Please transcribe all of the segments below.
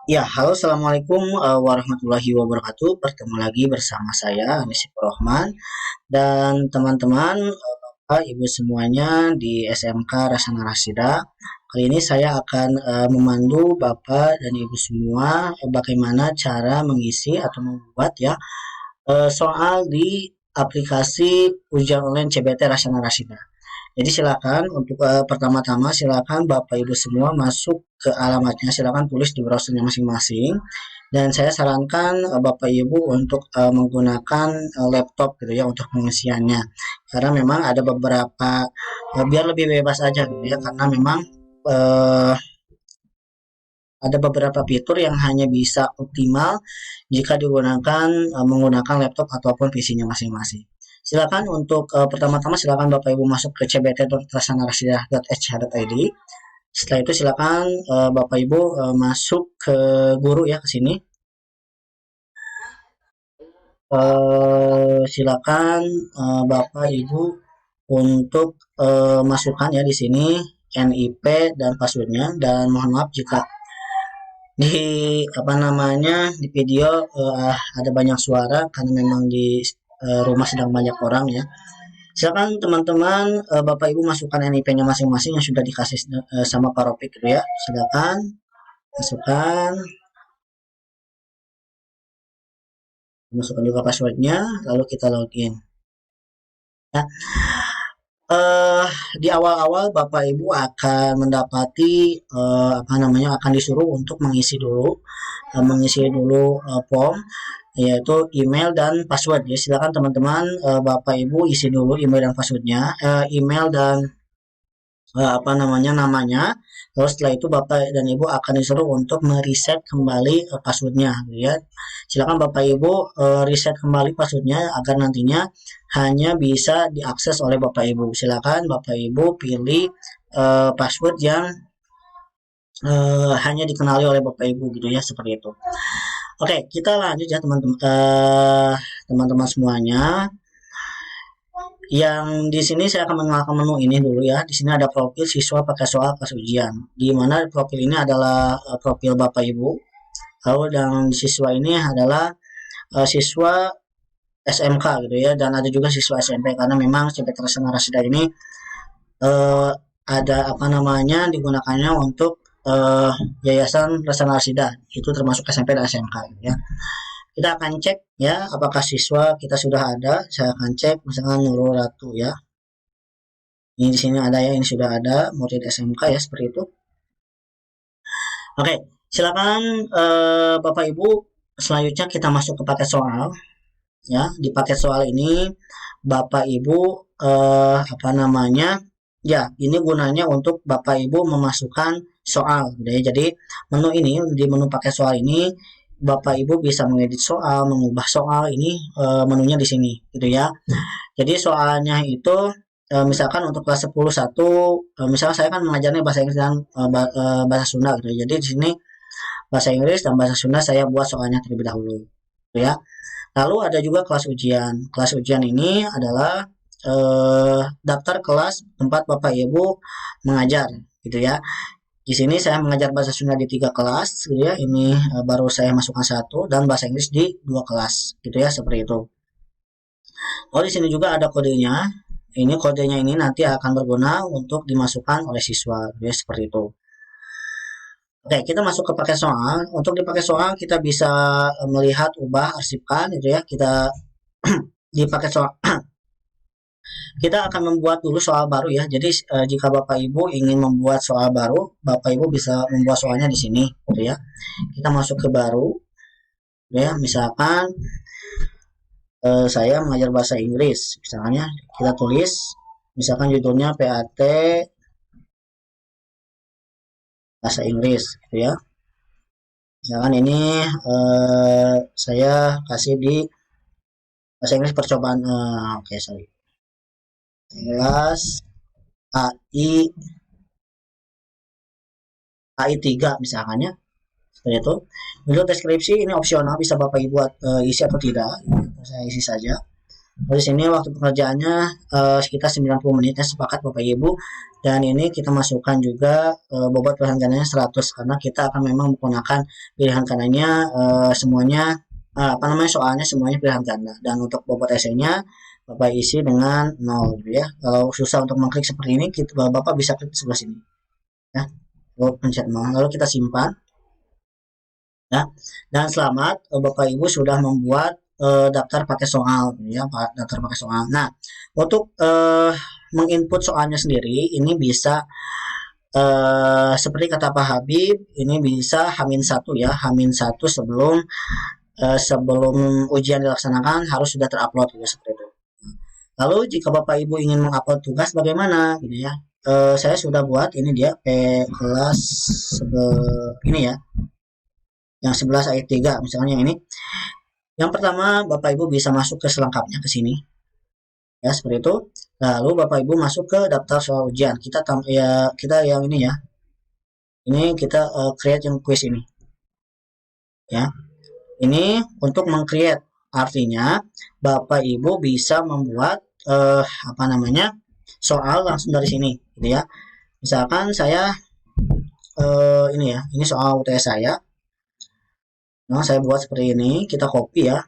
Ya, halo, assalamualaikum warahmatullahi wabarakatuh. Bertemu lagi bersama saya, Anis Rohman, dan teman-teman, Bapak, Ibu semuanya di SMK Rasana Rasida. Kali ini saya akan memandu Bapak dan Ibu semua bagaimana cara mengisi atau membuat ya soal di aplikasi ujian online CBT Rasana Rasida. Jadi silakan untuk pertama-tama silakan Bapak Ibu semua masuk ke alamatnya, silakan tulis di browsernya masing-masing. Dan saya sarankan Bapak Ibu untuk menggunakan laptop gitu ya untuk pengisiannya. Karena memang ada beberapa biar lebih bebas aja gitu ya karena memang eh, ada beberapa fitur yang hanya bisa optimal jika digunakan menggunakan laptop ataupun PC-nya masing-masing. Silakan untuk pertama-tama silakan Bapak Ibu masuk ke cbt.rasanarasidah.sh.id. Setelah itu silakan Bapak Ibu masuk ke guru ya ke sini. Silakan Bapak Ibu untuk masukkan ya di sini NIP dan passwordnya, dan mohon maaf jika di apa namanya di video ada banyak suara karena memang di rumah sedang banyak orang ya. Silakan teman-teman Bapak Ibu masukkan NIP-nya masing-masing yang sudah dikasih sama Pak Ropik gitu ya. Silakan masukkan, masukkan juga passwordnya, lalu kita login. Ya, eh di awal-awal Bapak Ibu akan mendapati apa namanya akan disuruh untuk mengisi dulu form yaitu email dan password ya. Silakan teman-teman Bapak Ibu isi dulu email dan passwordnya, email dan apa namanya namanya. Terus setelah itu Bapak dan Ibu akan disuruh untuk mereset kembali passwordnya gitu ya. Silakan Bapak Ibu reset kembali passwordnya agar nantinya hanya bisa diakses oleh Bapak Ibu. Silakan Bapak Ibu pilih password yang hanya dikenali oleh Bapak Ibu gitu ya, seperti itu. Oke, kita lanjut ya teman-teman, teman-teman semuanya. Yang di sini saya akan mengenalkan menu ini dulu ya. Di sini ada profil siswa pakai soal pas ujian. Di mana profil ini adalah profil Bapak Ibu. Lalu yang siswa ini adalah siswa SMK gitu ya, dan ada juga siswa SMP karena memang CPT Rasana Rasida ini eh, ada apa namanya digunakannya untuk Yayasan Rasana Rasida, itu termasuk SMP dan SMK gitu ya. Kita akan cek ya apakah siswa kita sudah ada. Saya akan cek misalkan Nurul Ratu ya. Ini di sini ada ya, ini sudah ada murid SMK ya, seperti itu. Oke, silakan Bapak Ibu, selanjutnya kita masuk ke paket soal ya. Di paket soal ini Bapak Ibu apa namanya? Ya, ini gunanya untuk Bapak Ibu memasukkan soal gitu ya. Jadi menu ini, di menu paket soal ini Bapak Ibu bisa mengedit soal, mengubah soal, ini menunya di sini gitu ya. Jadi soalnya itu misalkan untuk kelas 10 satu, misalnya saya kan mengajarnya bahasa Inggris dan bahasa Sunda gitu. Jadi di sini bahasa Inggris dan bahasa Sunda saya buat soalnya terlebih dahulu gitu ya. Lalu ada juga kelas ujian. Kelas ujian ini adalah daftar kelas tempat Bapak Ibu mengajar gitu ya. Di sini saya mengajar bahasa Sunda di 3 kelas gitu ya. Ini baru saya masukkan satu, dan bahasa Inggris di 2 kelas gitu ya, seperti itu. Oh, di sini juga ada kodenya. Ini kodenya ini nanti akan berguna untuk dimasukkan oleh siswa, ya seperti itu. Oke, kita masuk ke paket soal. Untuk di paket soal kita bisa melihat, ubah, arsipkan, gitu ya. Kita di paket soal kita akan membuat dulu soal baru ya. Jadi jika Bapak Ibu ingin membuat soal baru, Bapak Ibu bisa membuat soalnya di sini, gitu ya. Kita masuk ke baru, ya. Misalkan saya mengajar bahasa Inggris, misalnya kita tulis, misalkan judulnya PAT bahasa Inggris, gitu ya. Misalkan ini saya kasih di bahasa Inggris percobaan, oke, sorry, kelas AI AI 3 misalkan ya, seperti itu. Untuk deskripsi ini opsional, bisa Bapak Ibu buat isi atau tidak. Saya isi saja. Di sini waktu pengerjaannya sekitar 90 menit ya, sepakat Bapak Ibu. Dan ini kita masukkan juga bobot pilihan gandanya 100 karena kita akan memang menggunakan pilihan gandanya semuanya apa namanya soalnya semuanya pilihan ganda. Dan untuk bobot esainya Bapak isi dengan 0 gitu ya. Kalau susah untuk mengklik seperti ini, Bapak bisa klik di sebelah sini ya. Lalu pencet 0, lalu kita simpan ya. Dan selamat Bapak Ibu sudah membuat daftar pakai soal ya, Pak, daftar pakai soal. Nah, untuk menginput soalnya sendiri ini bisa seperti kata Pak Habib, ini bisa H-1 ya, H-1 sebelum ujian dilaksanakan harus sudah terupload gitu seperti itu. Lalu jika Bapak Ibu ingin mengupload tugas bagaimana gitu ya? Saya sudah buat ini dia P kelas ini ya, yang 11 ayat 3 misalnya yang ini. Yang pertama Bapak Ibu bisa masuk ke selengkapnya ke sini ya seperti itu. Lalu Bapak Ibu masuk ke daftar soal ujian. Kita yang ini ya. Ini kita create yang quiz ini ya. Ini untuk meng-create, artinya Bapak Ibu bisa membuat apa namanya soal langsung dari sini gitu ya. Misalkan saya ini ya, ini soal UTS saya. Nah, saya buat seperti ini, kita copy ya.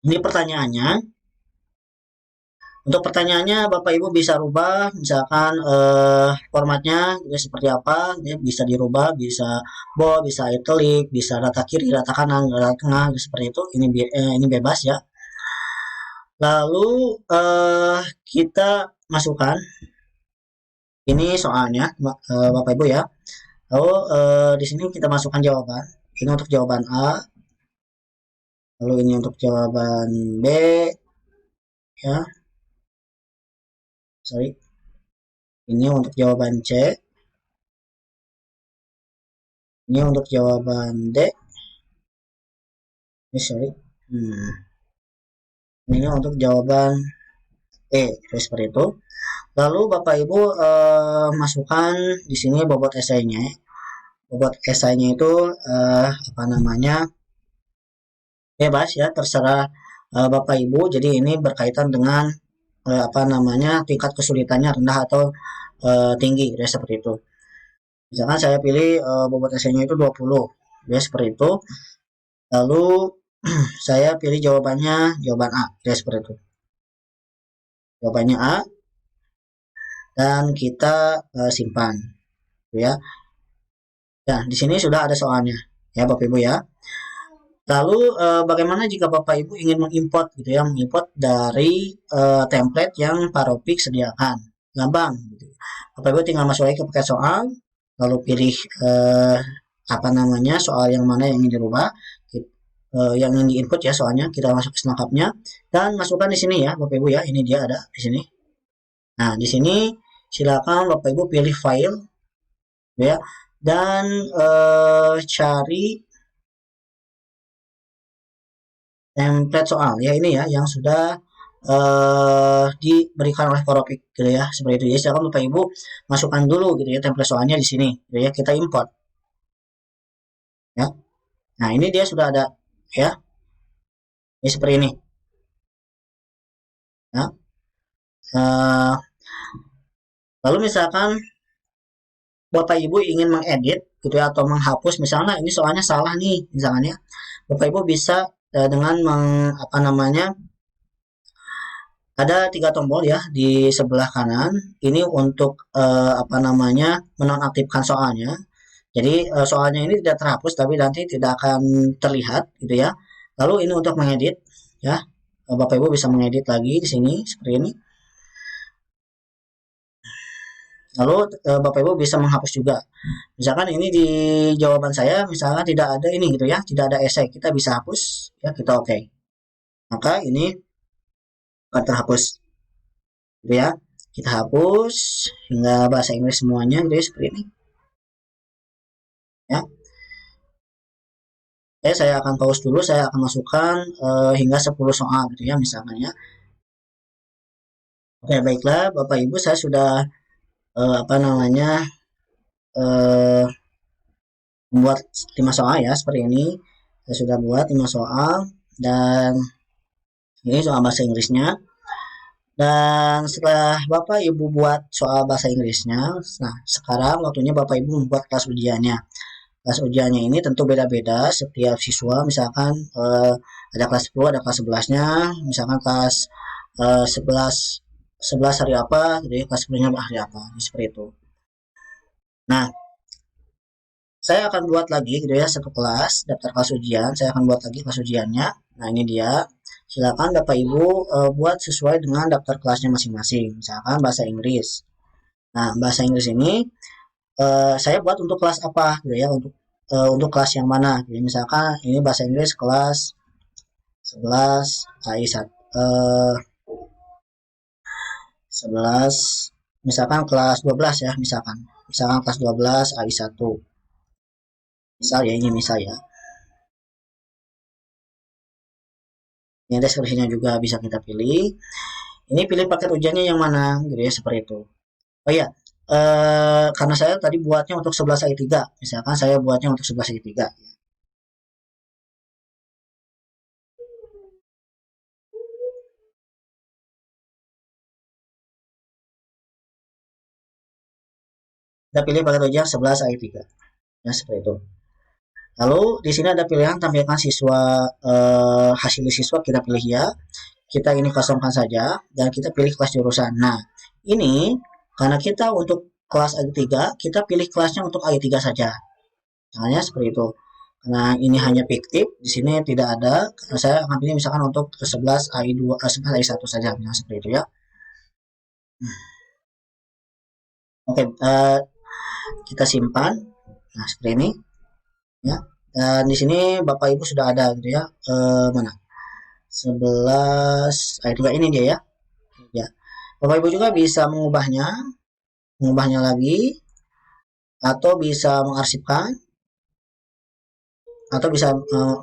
Ini pertanyaannya. Untuk pertanyaannya Bapak Ibu bisa rubah, misalkan formatnya ya, seperti apa, ya, bisa dirubah, bisa bold, bisa italic, bisa data kiri, data kanan, data tengah, seperti itu. Ini bebas ya. Lalu kita masukkan ini soalnya Bapak Ibu ya. Lalu di sini kita masukkan jawaban. Ini untuk jawaban A. Lalu ini untuk jawaban B ya. Sorry. Ini untuk jawaban C. Ini untuk jawaban D. Ini sorry. Ini untuk jawaban E. Seperti itu. Lalu Bapak Ibu masukkan di sini bobot esainya. Bobot esainya itu apa namanya bebas ya, terserah Bapak Ibu. Jadi ini berkaitan dengan apa namanya tingkat kesulitannya rendah atau tinggi ya seperti itu. Misalkan saya pilih bobot esainya itu 20 ya seperti itu. Lalu saya pilih jawaban A ya seperti itu. Jawabannya A dan kita simpan ya. Nah, di sini sudah ada soalnya ya Bapak Ibu ya. Lalu bagaimana jika Bapak Ibu ingin mengimport gitu ya, mengimport dari template yang Paropik sediakan? Gampang gitu. Bapak Ibu tinggal masuk lagi ke paket soal, lalu pilih apa namanya soal yang mana yang ingin dirubah, yang ingin diinput ya soalnya, kita masuk ke selengkapnya dan masukkan di sini ya Bapak Ibu ya. Ini dia ada di sini. Nah, di sini silakan Bapak Ibu pilih file ya dan cari template soal ya ini ya yang sudah diberikan oleh Paropik gitu ya seperti itu ya. Silakan Bapak Ibu masukkan dulu gitu ya template soalnya di sini gitu ya, kita import ya. Nah, ini dia sudah ada ya. Ini seperti ini ya. Lalu misalkan Bapak Ibu ingin mengedit gitu ya atau menghapus misalnya ini soalnya salah nih misalnya Bapak Ibu bisa dengan apa namanya ada 3 tombol ya di sebelah kanan. Ini untuk apa namanya menonaktifkan soalnya. Jadi soalnya ini tidak terhapus tapi nanti tidak akan terlihat gitu ya. Lalu ini untuk mengedit ya. Bapak Ibu bisa mengedit lagi di sini seperti ini. Lalu Bapak Ibu bisa menghapus juga. Misalkan ini di jawaban saya misalkan tidak ada ini gitu ya, tidak ada esai, kita bisa hapus ya, kita oke. Maka ini akan terhapus gitu ya. Kita hapus hingga bahasa Inggris semuanya gitu ya seperti ini. Ya. Saya akan pause dulu, saya akan masukkan hingga 10 soal gitu ya misalkan ya. Oke, baiklah Bapak Ibu saya sudah apa namanya membuat 5 soal ya seperti ini. Saya sudah buat 5 soal dan Ini soal bahasa Inggrisnya. Dan setelah Bapak Ibu buat soal bahasa Inggrisnya, nah sekarang waktunya Bapak Ibu membuat kelas ujiannya. Kelas ujiannya ini tentu beda-beda setiap siswa, misalkan ada kelas 10, ada kelas 11-nya, misalkan kelas 11 11 hari apa, jadi kelas 10-nya hari apa, seperti itu. Nah, saya akan buat lagi gitu ya satu kelas daftar kelas ujian, saya akan buat lagi kelas ujiannya. Nah, ini dia. Silakan Bapak Ibu buat sesuai dengan daftar kelasnya masing-masing. Misalkan bahasa Inggris. Nah, bahasa Inggris ini saya buat untuk kelas apa gitu ya, untuk kelas yang mana. Jadi misalkan ini bahasa Inggris kelas 11 AI 1 11 misalkan kelas 12 ya, misalkan kelas 12 AI 1. Misal ya, ini misal ya. Ini deskripsinya juga bisa kita pilih. Ini pilih paket ujiannya yang mana gitu ya, seperti itu. Oh iya, karena saya tadi buatnya untuk 11 AI 3. Misalkan saya buatnya untuk 11 AI 3. Kita pilih paket ujian 11 AI 3. Ya, seperti itu. Lalu di sini ada pilihan tampilkan siswa, hasil siswa kita pilih ya. Kita ini kosongkan saja dan kita pilih kelas jurusan. Nah, ini karena kita untuk kelas AI 3, kita pilih kelasnya untuk AI 3 saja. Misalnya seperti itu. Karena ini hanya fiktif, di sini tidak ada. Saya akan pilih misalkan untuk 11 AI 2, 11 AI 1 saja, misalnya seperti itu ya. Oke, kita simpan. Nah, seperti ini ya. Dan di sini Bapak Ibu sudah ada gitu ya. Mana? 11 AI 3 ini dia ya. Ya. Bapak Ibu juga bisa mengubahnya lagi, atau bisa mengarsipkan, atau bisa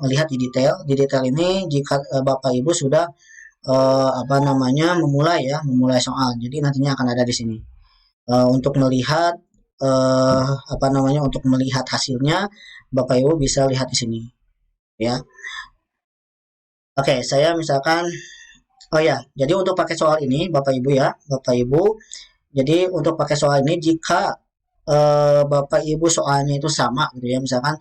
melihat di detail. Di detail ini jika Bapak Ibu sudah apa namanya memulai soal. Jadi nantinya akan ada di sini. Untuk melihat apa namanya untuk melihat hasilnya, Bapak Ibu bisa lihat di sini ya. Oke, saya misalkan, oh ya, jadi untuk pakai soal ini Bapak Ibu ya, Bapak Ibu, jadi untuk pakai soal ini jika Bapak Ibu soalnya itu sama gitu ya, misalkan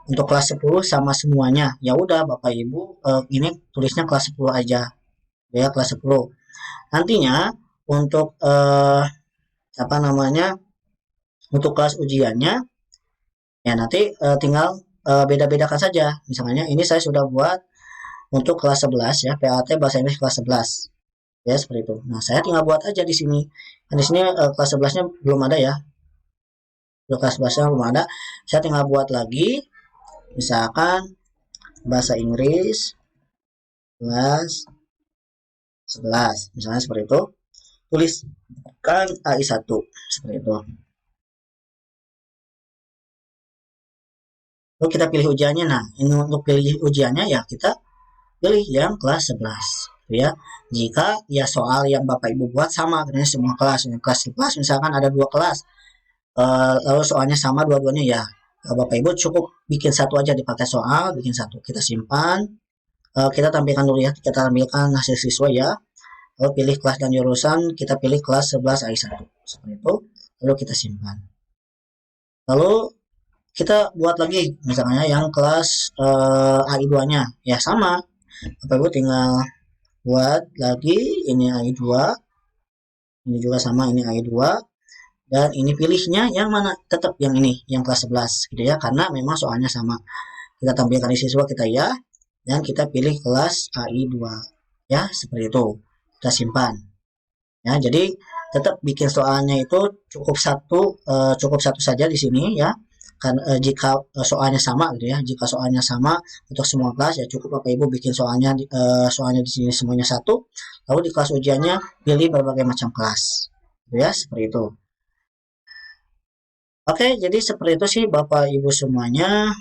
untuk kelas 10 sama semuanya, ya udah Bapak Ibu ini tulisnya kelas 10 aja ya, kelas 10. Nantinya untuk apa namanya untuk kelas ujiannya ya nanti tinggal beda-bedakan saja. Misalnya ini saya sudah buat untuk kelas 11 ya, PAT bahasa Inggris kelas 11 ya, seperti itu. Nah, saya tinggal buat aja di sini. Nah, di sini kelas 11-nya belum ada ya. Kelas 11-nya belum ada. Saya tinggal buat lagi. Misalkan bahasa Inggris kelas 11. Misalnya seperti itu. Tuliskan AI 1 seperti itu. Lalu kita pilih ujiannya. Nah, ini untuk pilih ujiannya ya kita pilih yang kelas 11 ya. Jika ya soal yang Bapak Ibu buat sama dengan semua kelas. Ini kelas 11 misalkan ada 2 kelas, lalu soalnya sama dua-duanya ya, Bapak Ibu cukup bikin satu aja, dipakai soal, bikin satu, kita simpan, kita tampilkan dulu ya, kita tampilkan hasil siswa ya, lalu pilih kelas dan jurusan, kita pilih kelas 11 AI 1 seperti itu, lalu kita simpan. Lalu kita buat lagi misalnya yang kelas AI 2-nya ya, sama Bapak Ibu tinggal buat lagi, ini AI 2, ini juga sama, ini AI 2, dan ini pilihnya yang mana, tetap yang ini, yang kelas 11 gitu ya, karena memang soalnya sama. Kita tampilkan di siswa kita ya, dan kita pilih kelas AI 2 ya, seperti itu. Kita simpan ya. Jadi tetap bikin soalnya itu cukup satu saja di sini ya, kan jika soalnya sama gitu ya, jika soalnya sama untuk semua kelas ya cukup Bapak Ibu bikin soalnya di sini semuanya satu, lalu di kelas ujiannya pilih berbagai macam kelas gitu ya, seperti itu. Oke, jadi seperti itu sih Bapak Ibu semuanya.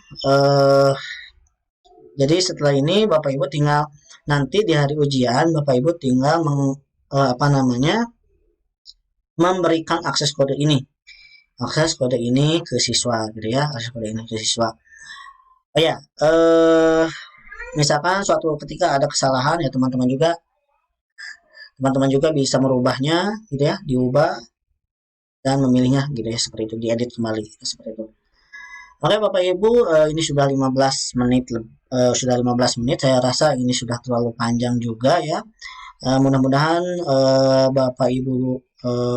Jadi setelah ini Bapak Ibu tinggal nanti di hari ujian Bapak Ibu tinggal apa namanya memberikan akses kode ini ke siswa gitu ya, akses kode ini ke siswa. Oh ya, misalkan suatu ketika ada kesalahan ya teman-teman juga bisa merubahnya gitu ya, diubah dan memilihnya gitu ya, seperti itu, diedit kembali gitu, seperti itu. Oke Bapak Ibu, ini sudah 15 menit, sudah 15 menit, saya rasa ini sudah terlalu panjang juga ya. Mudah-mudahan Bapak Ibu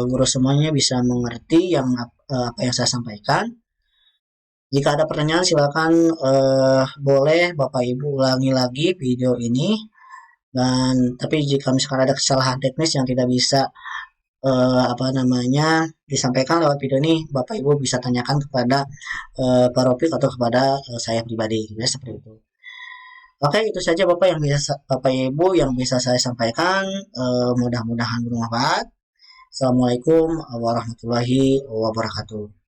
guru semuanya bisa mengerti apa yang saya sampaikan. Jika ada pertanyaan silakan boleh Bapak Ibu ulangi lagi video ini. Dan tapi jika misalkan ada kesalahan teknis yang tidak bisa apa namanya disampaikan lewat video ini, Bapak Ibu bisa tanyakan kepada Pak Ropik atau kepada saya pribadi, ya seperti itu. Oke, itu saja Bapak Ibu yang bisa saya sampaikan. Mudah-mudahan bermanfaat. Assalamualaikum warahmatullahi wabarakatuh.